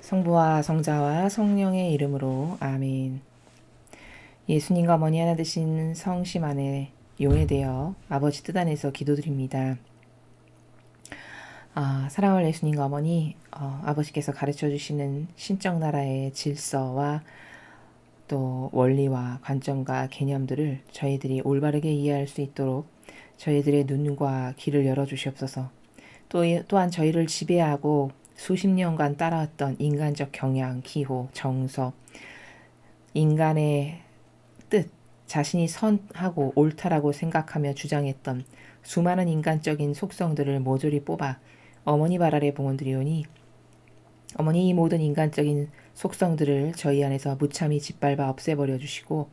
성부와 성자와 성령의 이름으로 아멘. 예수님과 머니 하나 되신 성심 안에 용해되어 아버지 뜻 안에서 기도드립니다. 사랑할 예수님과 어머니, 아버지께서 가르쳐 주시는 신적 나라의 질서와 또 원리와 관점과 개념들을 저희들이 올바르게 이해할 수 있도록 저희들의 눈과 귀를 열어주시옵소서. 또한 저희를 지배하고 수십 년간 따라왔던 인간적 경향, 기호, 정서, 인간의 뜻, 자신이 선하고 옳다라고 생각하며 주장했던 수많은 인간적인 속성들을 모조리 뽑아 어머니 발 아래 봉헌드리오니 어머니 이 모든 인간적인 속성들을 저희 안에서 무참히 짓밟아 없애버려 주시고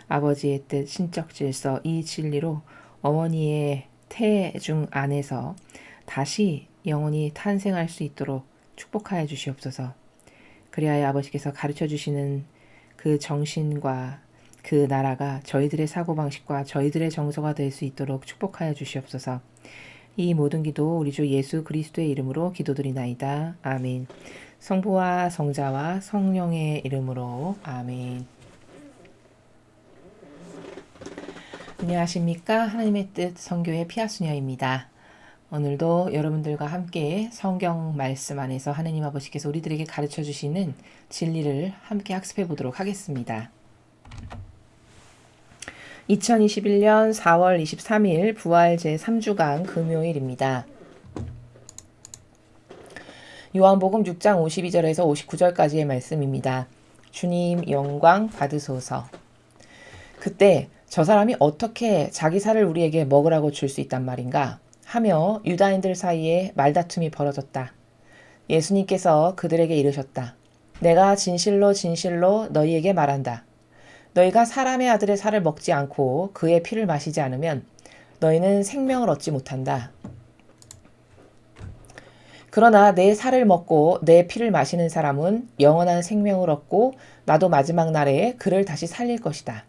아버지의 뜻, 신적 질서, 이 진리로 어머니의 태중 안에서 다시 영원히 탄생할 수 있도록 축복하여 주시옵소서. 그리하여 아버지께서 가르쳐 주시는 그 정신과 그 나라가 저희들의 사고방식과 저희들의 정서가 될 수 있도록 축복하여 주시옵소서. 이 모든 기도 우리 주 예수 그리스도의 이름으로 기도드리나이다. 아멘. 성부와 성자와 성령의 이름으로 아멘. 안녕하십니까? 하나님의 뜻 선교의 피아수녀입니다. 오늘도 여러분들과 함께 성경 말씀 안에서 하느님 아버지께서 우리들에게 가르쳐 주시는 진리를 함께 학습해 보도록 하겠습니다. 2021년 4월 23일 부활 제3주간 금요일입니다. 요한복음 6장 52절에서 59절까지의 말씀입니다. 주님 영광 받으소서. 그때 저 사람이 어떻게 자기 살을 우리에게 먹으라고 줄 수 있단 말인가 하며 유다인들 사이에 말다툼이 벌어졌다. 예수님께서 그들에게 이르셨다. 내가 진실로 진실로 너희에게 말한다. 너희가 사람의 아들의 살을 먹지 않고 그의 피를 마시지 않으면 너희는 생명을 얻지 못한다. 그러나 내 살을 먹고 내 피를 마시는 사람은 영원한 생명을 얻고 나도 마지막 날에 그를 다시 살릴 것이다.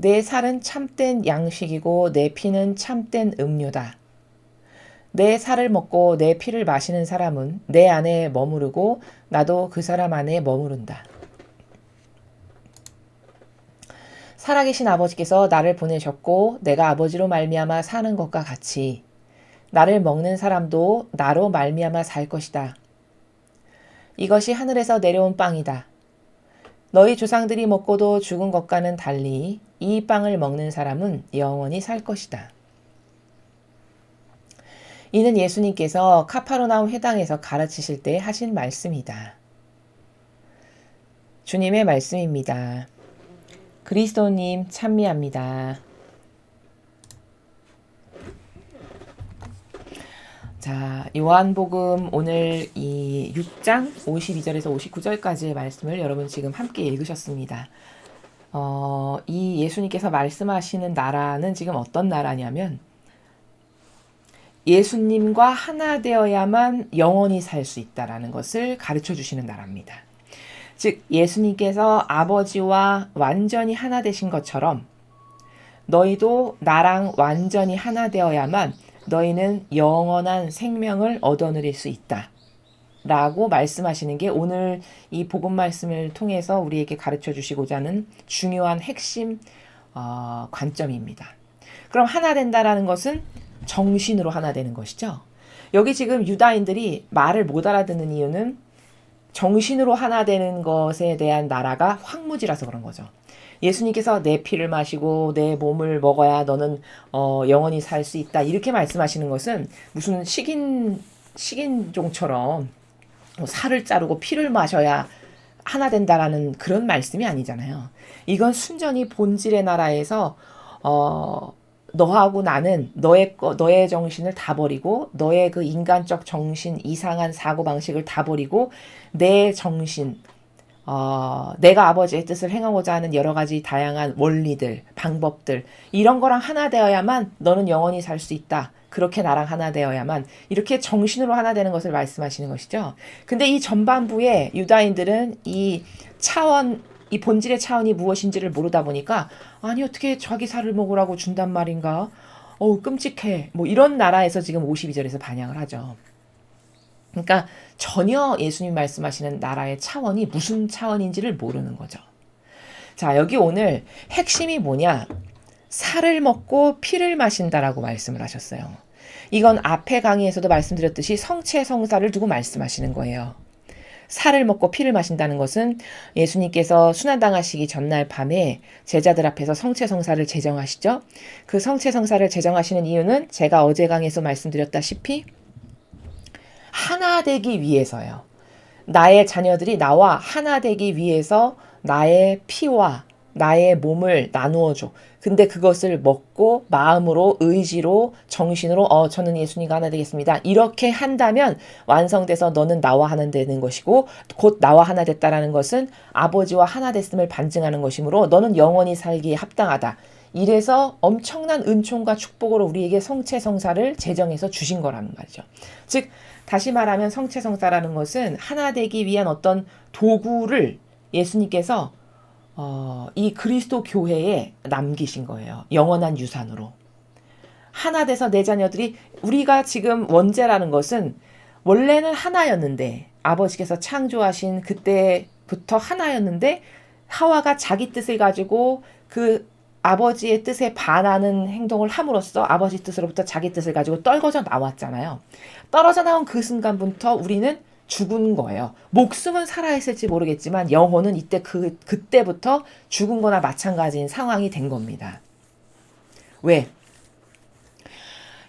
내 살은 참된 양식이고 내 피는 참된 음료다. 내 살을 먹고 내 피를 마시는 사람은 내 안에 머무르고 나도 그 사람 안에 머무른다. 살아계신 아버지께서 나를 보내셨고 내가 아버지로 말미암아 사는 것과 같이 나를 먹는 사람도 나로 말미암아 살 것이다. 이것이 하늘에서 내려온 빵이다. 너희 조상들이 먹고도 죽은 것과는 달리 이 빵을 먹는 사람은 영원히 살 것이다. 이는 예수님께서 카파르나움 회당에서 가르치실 때 하신 말씀이다. 주님의 말씀입니다. 그리스도님 찬미합니다. 자, 요한복음 오늘 이 6장 52절에서 59절까지의 말씀을 여러분 지금 함께 읽으셨습니다. 이 예수님께서 말씀하시는 나라는 지금 어떤 나라냐면 예수님과 하나 되어야만 영원히 살 수 있다라는 것을 가르쳐 주시는 나라입니다. 즉 예수님께서 아버지와 완전히 하나 되신 것처럼 너희도 나랑 완전히 하나 되어야만 너희는 영원한 생명을 얻어누릴 수 있다. 라고 말씀하시는 게 오늘 이 복음 말씀을 통해서 우리에게 가르쳐 주시고자 하는 중요한 핵심 관점입니다. 그럼 하나 된다라는 것은 정신으로 하나 되는 것이죠. 여기 지금 유다인들이 말을 못 알아듣는 이유는 정신으로 하나 되는 것에 대한 나라가 황무지라서 그런 거죠. 예수님께서 내 피를 마시고 내 몸을 먹어야 너는 영원히 살 수 있다. 이렇게 말씀하시는 것은 무슨 식인종처럼 살을 자르고 피를 마셔야 하나 된다라는 그런 말씀이 아니잖아요. 이건 순전히 본질의 나라에서 너하고 나는 너의 정신을 다 버리고 너의 그 인간적 정신 이상한 사고방식을 다 버리고 내 정신 내가 아버지의 뜻을 행하고자 하는 여러 가지 다양한 원리들, 방법들 이런 거랑 하나 되어야만 너는 영원히 살 수 있다. 그렇게 나랑 하나 되어야만 이렇게 정신으로 하나 되는 것을 말씀하시는 것이죠. 근데 이 전반부에 유다인들은 이 본질의 차원이 무엇인지를 모르다 보니까 아니 어떻게 자기 살을 먹으라고 준단 말인가? 끔찍해. 뭐 이런 나라에서 지금 52절에서 반향을 하죠. 그러니까 전혀 예수님 말씀하시는 나라의 차원이 무슨 차원인지를 모르는 거죠. 자, 여기 오늘 핵심이 뭐냐? 살을 먹고 피를 마신다라고 말씀을 하셨어요. 이건 앞에 강의에서도 말씀드렸듯이 성체 성사를 두고 말씀하시는 거예요. 살을 먹고 피를 마신다는 것은 예수님께서 순환당하시기 전날 밤에 제자들 앞에서 성체성사를 제정하시죠. 그 성체성사를 제정하시는 이유는 제가 어제 강의에서 말씀드렸다시피 하나 되기 위해서요. 나의 자녀들이 나와 하나 되기 위해서 나의 피와 나의 몸을 나누어 줘. 근데 그것을 먹고 마음으로, 의지로, 정신으로 저는 예수님과 하나 되겠습니다. 이렇게 한다면 완성돼서 너는 나와 하나 되는 것이고 곧 나와 하나 됐다라는 것은 아버지와 하나 됐음을 반증하는 것이므로 너는 영원히 살기에 합당하다. 이래서 엄청난 은총과 축복으로 우리에게 성체성사를 제정해서 주신 거라는 말이죠. 즉 다시 말하면 성체성사라는 것은 하나 되기 위한 어떤 도구를 예수님께서 이 그리스도 교회에 남기신 거예요. 영원한 유산으로. 하나 돼서 내 자녀들이 우리가 지금 원죄라는 것은 원래는 하나였는데 아버지께서 창조하신 그때부터 하나였는데 하와가 자기 뜻을 가지고 그 아버지의 뜻에 반하는 행동을 함으로써 아버지 뜻으로부터 자기 뜻을 가지고 떨궈져 나왔잖아요. 떨어져 나온 그 순간부터 우리는 죽은 거예요. 목숨은 살아있을지 모르겠지만 영혼은 그때부터 죽은 거나 마찬가지인 상황이 된 겁니다. 왜?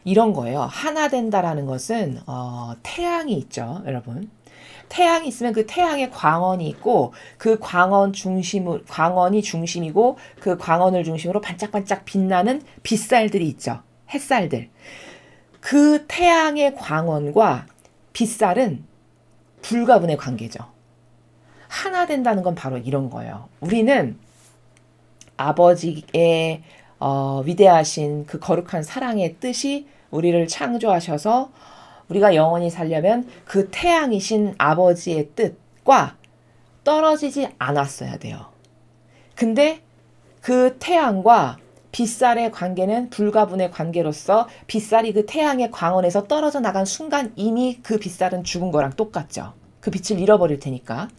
이런 거예요. 하나 된다라는 것은 태양이 있죠, 여러분. 태양이 있으면 그 태양에 광원이 있고 그 광원이 중심이고 그 광원을 중심으로 반짝반짝 빛나는 빛살들이 있죠. 햇살들. 그 태양의 광원과 빛살은 불가분의 관계죠. 하나 된다는 건 바로 이런 거예요. 우리는 아버지의 위대하신 그 거룩한 사랑의 뜻이 우리를 창조하셔서 우리가 영원히 살려면 그 태양이신 아버지의 뜻과 떨어지지 않았어야 돼요. 근데 그 태양과 빛살의 관계는 불가분의 관계로서 빛살이 그 태양의 광원에서 떨어져 나간 순간 이미 그 빛살은 죽은 거랑 똑같죠. 그 빛을 잃어버릴 테니까.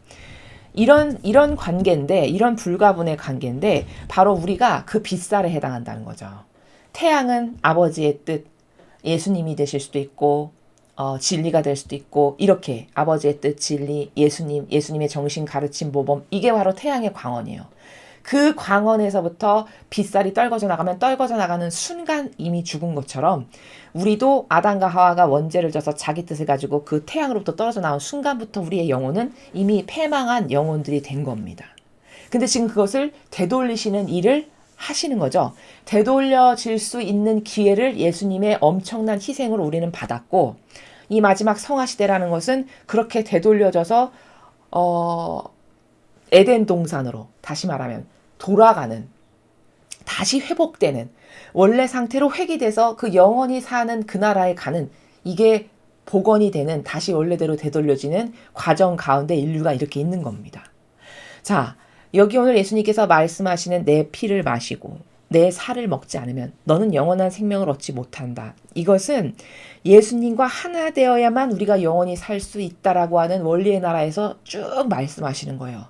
이런 관계인데, 이런 불가분의 관계인데 바로 우리가 그 빛살에 해당한다는 거죠. 태양은 아버지의 뜻, 예수님이 되실 수도 있고 진리가 될 수도 있고 이렇게 아버지의 뜻, 진리, 예수님의 정신, 가르침, 모범 이게 바로 태양의 광원이에요. 그 광원에서부터 빛살이 떨궈져 나가는 순간 이미 죽은 것처럼 우리도 아담과 하와가 원죄를 져서 자기 뜻을 가지고 그 태양으로부터 떨어져 나온 순간부터 우리의 영혼은 이미 패망한 영혼들이 된 겁니다. 근데 지금 그것을 되돌리시는 일을 하시는 거죠. 되돌려질 수 있는 기회를 예수님의 엄청난 희생으로 우리는 받았고 이 마지막 성화시대라는 것은 그렇게 되돌려져서 에덴 동산으로 다시 말하면 돌아가는 다시 회복되는 원래 상태로 회귀돼서 그 영원히 사는 그 나라에 가는 이게 복원이 되는 다시 원래대로 되돌려지는 과정 가운데 인류가 이렇게 있는 겁니다. 자, 여기 오늘 예수님께서 말씀하시는 내 피를 마시고 내 살을 먹지 않으면 너는 영원한 생명을 얻지 못한다. 이것은 예수님과 하나 되어야만 우리가 영원히 살 수 있다라고 하는 원리의 나라에서 쭉 말씀하시는 거예요.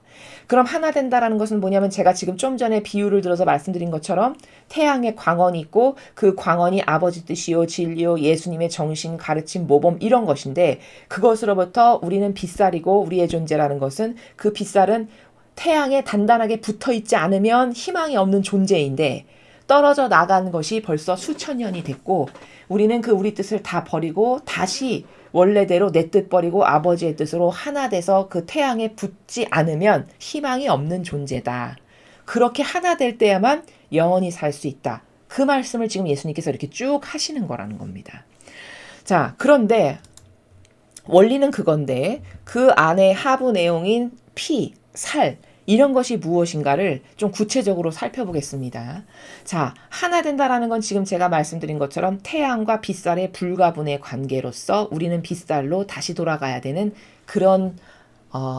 그럼 하나 된다라는 것은 뭐냐면 제가 지금 좀 전에 비유를 들어서 말씀드린 것처럼 태양의 광원이 있고 그 광원이 아버지 뜻이요 진리요 예수님의 정신, 가르침, 모범 이런 것인데 그것으로부터 우리는 빛살이고 우리의 존재라는 것은 그 빛살은 태양에 단단하게 붙어있지 않으면 희망이 없는 존재인데 떨어져 나간 것이 벌써 수천 년이 됐고 우리는 그 우리 뜻을 다 버리고 다시 원래대로 내 뜻 버리고 아버지의 뜻으로 하나 돼서 그 태양에 붙지 않으면 희망이 없는 존재다. 그렇게 하나 될 때야만 영원히 살 수 있다. 그 말씀을 지금 예수님께서 이렇게 쭉 하시는 거라는 겁니다. 자, 그런데 원리는 그건데 그 안에 하부 내용인 피, 살 이런 것이 무엇인가를 좀 구체적으로 살펴보겠습니다. 자, 하나 된다라는 건 지금 제가 말씀드린 것처럼 태양과 빛살의 불가분의 관계로서 우리는 빛살로 다시 돌아가야 되는 그런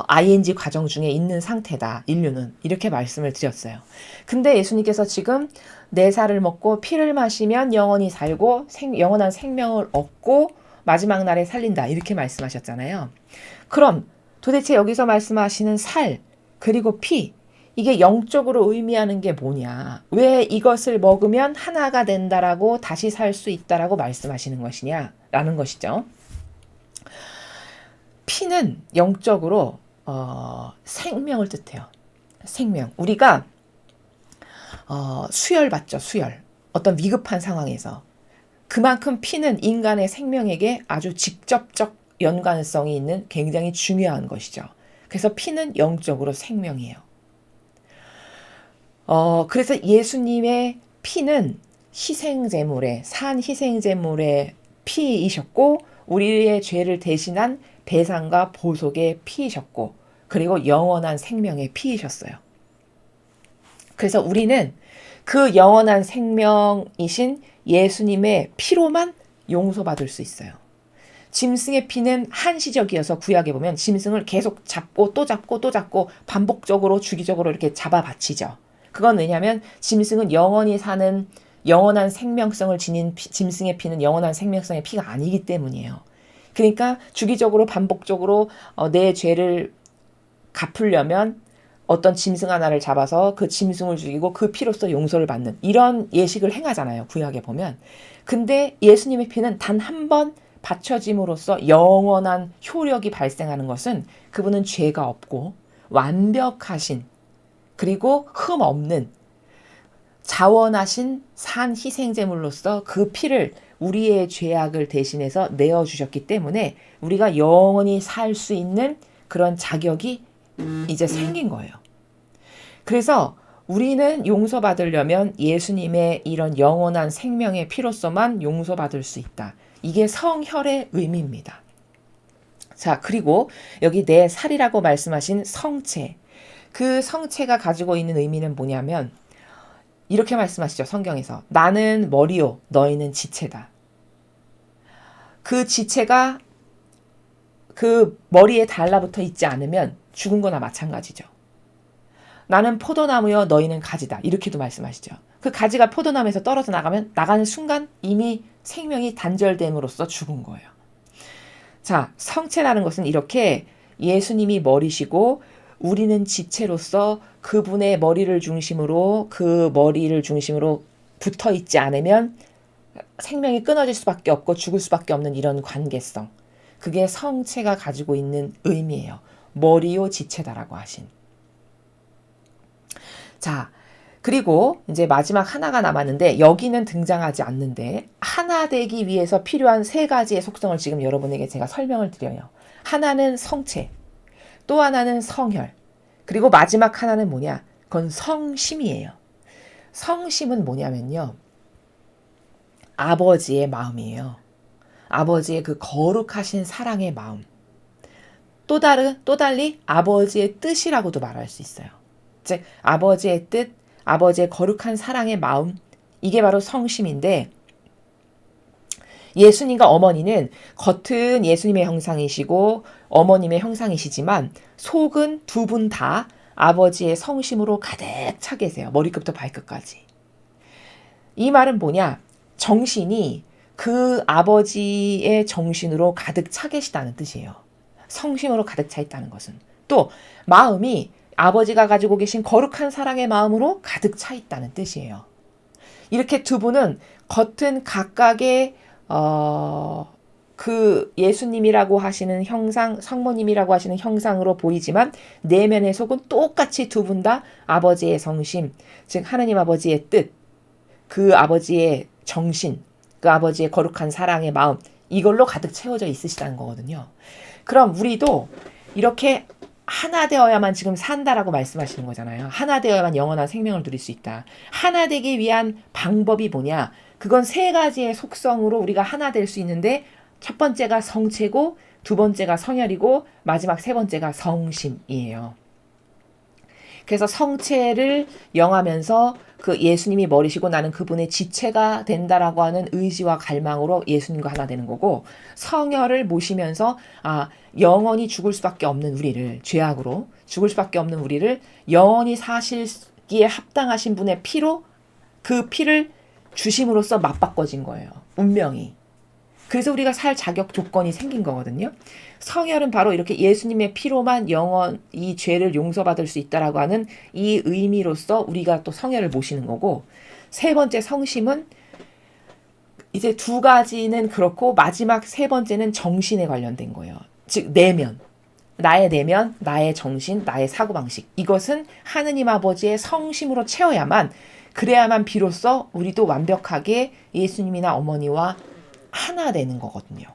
ing 과정 중에 있는 상태다. 인류는 이렇게 말씀을 드렸어요. 근데 예수님께서 지금 내 살을 먹고 피를 마시면 영원히 살고 영원한 생명을 얻고 마지막 날에 살린다. 이렇게 말씀하셨잖아요. 그럼 도대체 여기서 말씀하시는 살 그리고 피 이게 영적으로 의미하는 게 뭐냐? 왜 이것을 먹으면 하나가 된다라고 다시 살 수 있다라고 말씀하시는 것이냐라는 것이죠. 피는 영적으로 생명을 뜻해요. 생명. 우리가 수혈 받죠. 수혈. 어떤 위급한 상황에서. 그만큼 피는 인간의 생명에게 아주 직접적 연관성이 있는 굉장히 중요한 것이죠. 그래서 피는 영적으로 생명이에요. 그래서 예수님의 피는 희생제물의 산 희생제물의 피이셨고 우리의 죄를 대신한 배상과 보속의 피이셨고 그리고 영원한 생명의 피이셨어요. 그래서 우리는 그 영원한 생명이신 예수님의 피로만 용서받을 수 있어요. 짐승의 피는 한시적이어서 구약에 보면 짐승을 계속 잡고 또 잡고 또 잡고 반복적으로 주기적으로 이렇게 잡아 바치죠. 그건 왜냐하면 짐승은 영원히 사는 영원한 생명성을 지닌 짐승의 피는 영원한 생명성의 피가 아니기 때문이에요. 그러니까 주기적으로 반복적으로 내 죄를 갚으려면 어떤 짐승 하나를 잡아서 그 짐승을 죽이고 그 피로써 용서를 받는 이런 예식을 행하잖아요. 구약에 보면. 근데 예수님의 피는 단 한 번 바쳐짐으로써 영원한 효력이 발생하는 것은 그분은 죄가 없고 완벽하신 그리고 흠 없는 자원하신 산 희생제물로서 그 피를 우리의 죄악을 대신해서 내어주셨기 때문에 우리가 영원히 살 수 있는 그런 자격이 이제 생긴 거예요. 그래서 우리는 용서받으려면 예수님의 이런 영원한 생명의 피로서만 용서받을 수 있다. 이게 성혈의 의미입니다. 자, 그리고 여기 내 살이라고 말씀하신 성체. 그 성체가 가지고 있는 의미는 뭐냐면 이렇게 말씀하시죠. 성경에서. 나는 머리요, 너희는 지체다. 그 지체가 그 머리에 달라붙어 있지 않으면 죽은 거나 마찬가지죠. 나는 포도나무여, 너희는 가지다. 이렇게도 말씀하시죠. 그 가지가 포도나무에서 떨어져 나가는 순간 이미 생명이 단절됨으로써 죽은 거예요. 자, 성체라는 것은 이렇게 예수님이 머리시고 우리는 지체로서 그분의 머리를 중심으로 붙어 있지 않으면 생명이 끊어질 수밖에 없고 죽을 수밖에 없는 이런 관계성. 그게 성체가 가지고 있는 의미예요. 머리요 지체다라고 하신. 자, 그리고 이제 마지막 하나가 남았는데 여기는 등장하지 않는데 하나 되기 위해서 필요한 세 가지의 속성을 지금 여러분에게 제가 설명을 드려요. 하나는 성체, 또 하나는 성혈, 그리고 마지막 하나는 뭐냐? 그건 성심이에요. 성심은 뭐냐면요. 아버지의 마음이에요. 아버지의 그 거룩하신 사랑의 마음. 또 달리 아버지의 뜻이라고도 말할 수 있어요. 즉 아버지의 뜻, 아버지의 거룩한 사랑의 마음, 이게 바로 성심인데 예수님과 어머니는 겉은 예수님의 형상이시고 어머님의 형상이시지만 속은 두 분 다 아버지의 성심으로 가득 차 계세요. 머리끝부터 발끝까지. 이 말은 뭐냐? 정신이 그 아버지의 정신으로 가득 차 계시다는 뜻이에요. 성심으로 가득 차 있다는 것은. 또 마음이 아버지가 가지고 계신 거룩한 사랑의 마음으로 가득 차 있다는 뜻이에요. 이렇게 두 분은 겉은 각각의 그 예수님이라고 하시는 형상, 성모님이라고 하시는 형상으로 보이지만 내면의 속은 똑같이 두 분 다 아버지의 성심, 즉 하느님 아버지의 뜻, 그 아버지의 정신, 그 아버지의 거룩한 사랑의 마음, 이걸로 가득 채워져 있으시다는 거거든요. 그럼 우리도 이렇게 하나 되어야만 지금 산다라고 말씀하시는 거잖아요. 하나 되어야만 영원한 생명을 누릴 수 있다. 하나 되기 위한 방법이 뭐냐? 그건 세 가지의 속성으로 우리가 하나 될 수 있는데 첫 번째가 성체고 두 번째가 성혈이고 마지막 세 번째가 성심이에요. 그래서 성체를 영하면서 그 예수님이 머리시고 나는 그분의 지체가 된다라고 하는 의지와 갈망으로 예수님과 하나 되는 거고 성혈을 모시면서 영원히 죽을 수밖에 없는 우리를 죄악으로 죽을 수밖에 없는 우리를 영원히 사시기에 합당하신 분의 피로 그 피를 주심으로써 맞바꿔진 거예요. 운명이. 그래서 우리가 살 자격 조건이 생긴 거거든요. 성혈은 바로 이렇게 예수님의 피로만 이 죄를 용서받을 수 있다라고 하는 이 의미로서 우리가 또 성혈을 모시는 거고, 세 번째 성심은 이제 두 가지는 그렇고 마지막 세 번째는 정신에 관련된 거예요. 즉 내면. 나의 내면, 나의 정신, 나의 사고방식. 이것은 하느님 아버지의 성심으로 채워야만, 그래야만 비로소 우리도 완벽하게 예수님이나 어머니와 하나 되는 거거든요.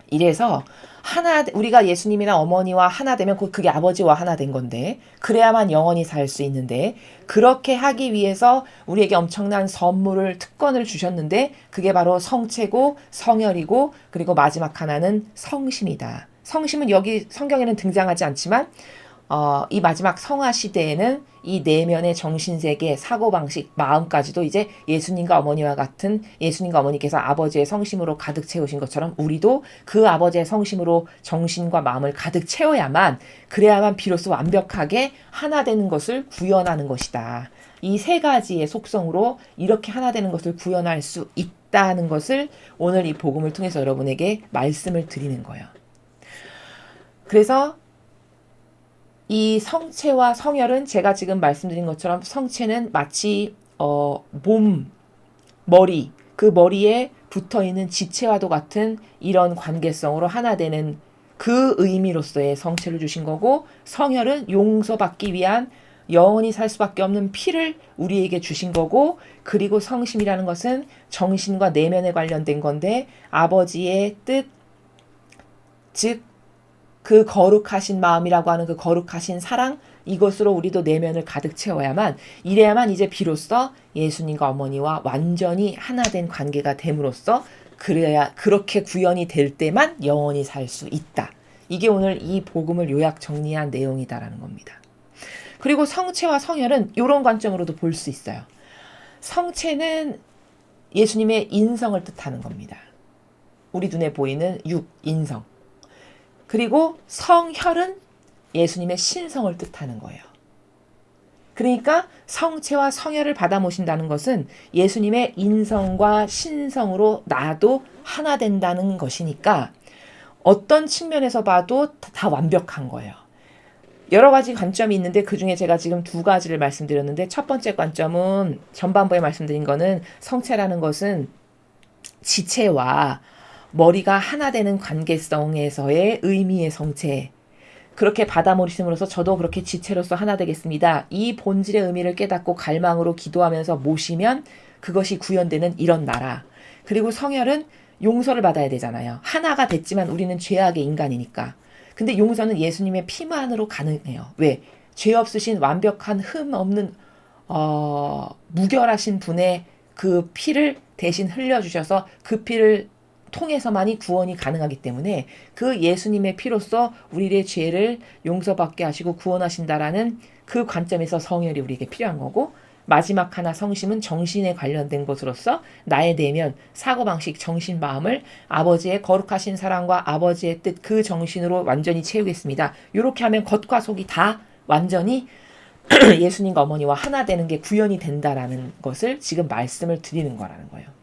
이래서 우리가 예수님이나 어머니와 하나 되면 그게 아버지와 하나 된 건데, 그래야만 영원히 살 수 있는데, 그렇게 하기 위해서 우리에게 엄청난 특권을 주셨는데, 그게 바로 성체고 성혈이고, 그리고 마지막 하나는 성심이다. 성심은 여기 성경에는 등장하지 않지만 이 마지막 성화 시대에는 이 내면의 정신세계, 사고방식, 마음까지도 이제 예수님과 어머니께서 아버지의 성심으로 가득 채우신 것처럼 우리도 그 아버지의 성심으로 정신과 마음을 가득 채워야만, 그래야만 비로소 완벽하게 하나 되는 것을 구현하는 것이다. 이 세 가지의 속성으로 이렇게 하나 되는 것을 구현할 수 있다는 것을 오늘 이 복음을 통해서 여러분에게 말씀을 드리는 거예요. 그래서 이 성체와 성혈은 제가 지금 말씀드린 것처럼, 성체는 마치 머리, 그 머리에 붙어있는 지체와도 같은 이런 관계성으로 하나 되는 그 의미로서의 성체를 주신 거고, 성혈은 용서받기 위한 영원히 살 수밖에 없는 피를 우리에게 주신 거고, 그리고 성심이라는 것은 정신과 내면에 관련된 건데, 아버지의 뜻, 즉 그 거룩하신 마음이라고 하는 그 거룩하신 사랑, 이것으로 우리도 내면을 가득 채워야만, 이래야만 이제 비로소 예수님과 어머니와 완전히 하나 된 관계가 됨으로써 그렇게 구현이 될 때만 영원히 살 수 있다. 이게 오늘 이 복음을 요약 정리한 내용이다라는 겁니다. 그리고 성체와 성혈은 이런 관점으로도 볼 수 있어요. 성체는 예수님의 인성을 뜻하는 겁니다. 우리 눈에 보이는 인성. 그리고 성혈은 예수님의 신성을 뜻하는 거예요. 그러니까 성체와 성혈을 받아 모신다는 것은 예수님의 인성과 신성으로 나도 하나 된다는 것이니까 어떤 측면에서 봐도 다 완벽한 거예요. 여러 가지 관점이 있는데 그중에 제가 지금 두 가지를 말씀드렸는데, 첫 번째 관점은 전반부에 말씀드린 거는 성체라는 것은 지체와 머리가 하나 되는 관계성에서의 의미의 성체. 그렇게 받아 모심으로써 저도 그렇게 지체로서 하나 되겠습니다. 이 본질의 의미를 깨닫고 갈망으로 기도하면서 모시면 그것이 구현되는 이런 나라. 그리고 성혈은 용서를 받아야 되잖아요. 하나가 됐지만 우리는 죄악의 인간이니까. 근데 용서는 예수님의 피만으로 가능해요. 왜? 죄 없으신 완벽한 흠 없는 무결하신 분의 그 피를 대신 흘려주셔서 그 피를 통해서만이 구원이 가능하기 때문에 그 예수님의 피로써 우리의 죄를 용서받게 하시고 구원하신다라는 그 관점에서 성혈이 우리에게 필요한 거고, 마지막 하나 성심은 정신에 관련된 것으로서 나의 내면, 사고방식, 정신, 마음을 아버지의 거룩하신 사랑과 아버지의 뜻, 그 정신으로 완전히 채우겠습니다. 이렇게 하면 겉과 속이 다 완전히 예수님과 어머니와 하나 되는 게 구현이 된다라는 것을 지금 말씀을 드리는 거라는 거예요.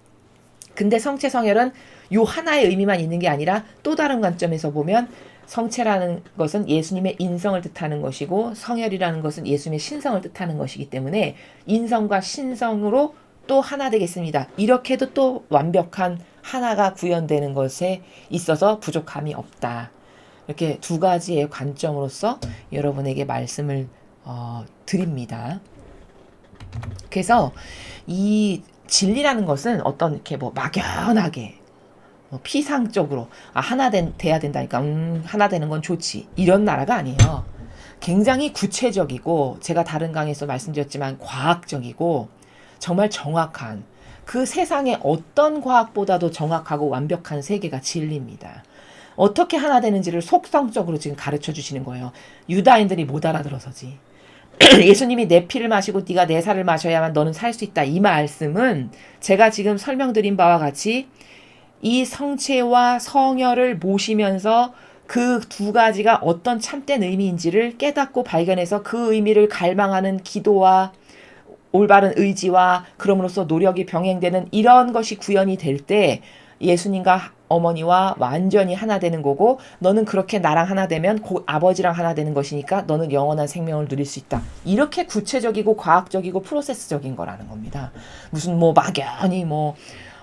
근데 성체 성혈은 요 하나의 의미만 있는 게 아니라 또 다른 관점에서 보면 성체라는 것은 예수님의 인성을 뜻하는 것이고 성혈이라는 것은 예수님의 신성을 뜻하는 것이기 때문에 인성과 신성으로 또 하나 되겠습니다. 이렇게도 또 완벽한 하나가 구현되는 것에 있어서 부족함이 없다. 이렇게 두 가지의 관점으로서 여러분에게 말씀을 드립니다. 그래서 이 진리라는 것은 어떤 이렇게 막연하게 피상적으로 하나 돼야 된다니까 하나 되는 건 좋지, 이런 나라가 아니에요. 굉장히 구체적이고, 제가 다른 강의에서 말씀드렸지만 과학적이고 정말 정확한, 그 세상의 어떤 과학보다도 정확하고 완벽한 세계가 진리입니다. 어떻게 하나 되는지를 속성적으로 지금 가르쳐 주시는 거예요. 유다인들이 못 알아들어서지. 예수님이 내 피를 마시고 네가 내 살을 마셔야만 너는 살 수 있다. 이 말씀은 제가 지금 설명드린 바와 같이 이 성체와 성혈을 모시면서 그 두 가지가 어떤 참된 의미인지를 깨닫고 발견해서 그 의미를 갈망하는 기도와 올바른 의지와 그럼으로써 노력이 병행되는 이런 것이 구현이 될 때 예수님과 어머니와 완전히 하나 되는 거고 너는 그렇게 나랑 하나 되면 곧 아버지랑 하나 되는 것이니까 너는 영원한 생명을 누릴 수 있다. 이렇게 구체적이고 과학적이고 프로세스적인 거라는 겁니다. 무슨 뭐 막연히 뭐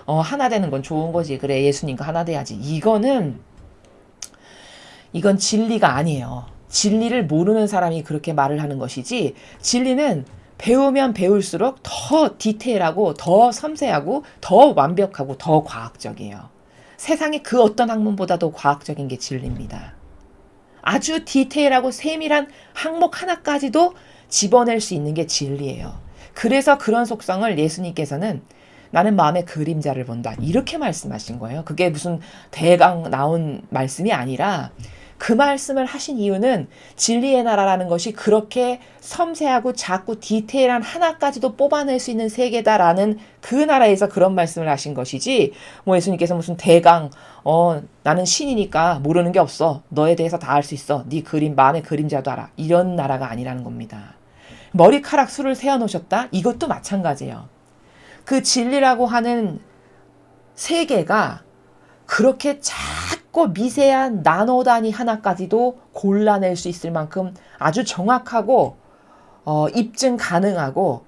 하나 되는 건 좋은 거지. 그래 예수님과 하나 돼야지. 이건 진리가 아니에요. 진리를 모르는 사람이 그렇게 말을 하는 것이지 진리는 배우면 배울수록 더 디테일하고 더 섬세하고 더 완벽하고 더 과학적이에요. 세상의 그 어떤 학문보다도 과학적인 게 진리입니다. 아주 디테일하고 세밀한 항목 하나까지도 집어낼 수 있는 게 진리예요. 그래서 그런 속성을 예수님께서는 나는 마음의 그림자를 본다. 이렇게 말씀하신 거예요. 그게 무슨 대강 나온 말씀이 아니라 그 말씀을 하신 이유는 진리의 나라라는 것이 그렇게 섬세하고 작고 디테일한 하나까지도 뽑아낼 수 있는 세계다라는 그 나라에서 그런 말씀을 하신 것이지 뭐 예수님께서 무슨 대강 나는 신이니까 모르는 게 없어. 너에 대해서 다 알 수 있어. 네 마음의 그림자도 알아. 이런 나라가 아니라는 겁니다. 머리카락 수를 세어놓으셨다? 이것도 마찬가지예요. 그 진리라고 하는 세계가 그렇게 작고 미세한 나노 단위 하나까지도 골라낼 수 있을 만큼 아주 정확하고 입증 가능하고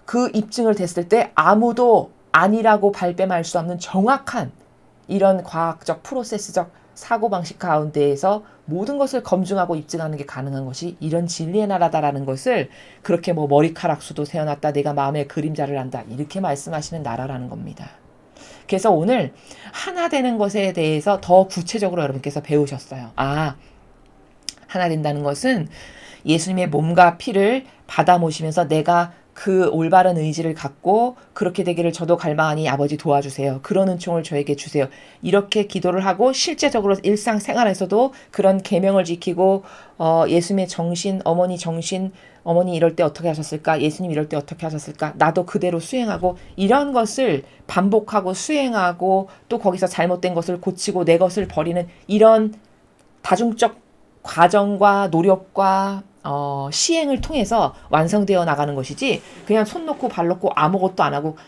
그 입증을 됐을 때 아무도 아니라고 발뺌할 수 없는 정확한 이런 과학적 프로세스적 사고방식 가운데에서 모든 것을 검증하고 입증하는 게 가능한 것이 이런 진리의 나라다라는 것을 그렇게 뭐 머리카락 수도 세어놨다 내가 마음의 그림자를 안다 이렇게 말씀하시는 나라라는 겁니다. 그래서 오늘 하나 되는 것에 대해서 더 구체적으로 여러분께서 배우셨어요. 하나 된다는 것은 예수님의 몸과 피를 받아 모시면서 내가 그 올바른 의지를 갖고 그렇게 되기를 저도 갈망하니 아버지 도와주세요. 그런 은총을 저에게 주세요. 이렇게 기도를 하고 실제적으로 일상생활에서도 그런 계명을 지키고 예수님의 정신, 어머니 이럴 때 어떻게 하셨을까? 예수님 이럴 때 어떻게 하셨을까? 나도 그대로 수행하고 이런 것을 반복하고 수행하고 또 거기서 잘못된 것을 고치고 내 것을 버리는 이런 다중적 과정과 노력과 시행을 통해서 완성되어 나가는 것이지 그냥 손 놓고 발 놓고 아무것도 안 하고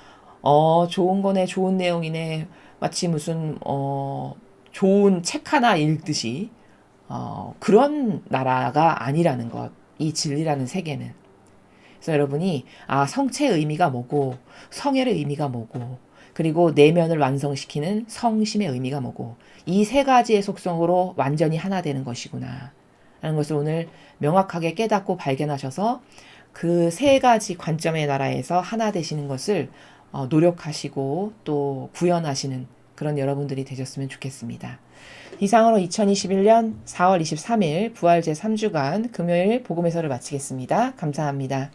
좋은 거네 좋은 내용이네 마치 무슨 좋은 책 하나 읽듯이 그런 나라가 아니라는 것. 이 진리라는 세계는. 그래서 여러분이 성체의 의미가 뭐고 성혈의 의미가 뭐고 그리고 내면을 완성시키는 성심의 의미가 뭐고 이 세 가지의 속성으로 완전히 하나 되는 것이구나 라는 것을 오늘 명확하게 깨닫고 발견하셔서 그 세 가지 관점의 나라에서 하나 되시는 것을 노력하시고 또 구현하시는 그런 여러분들이 되셨으면 좋겠습니다. 이상으로 2021년 4월 23일 부활 제3주간 금요일 복음회설을 마치겠습니다. 감사합니다.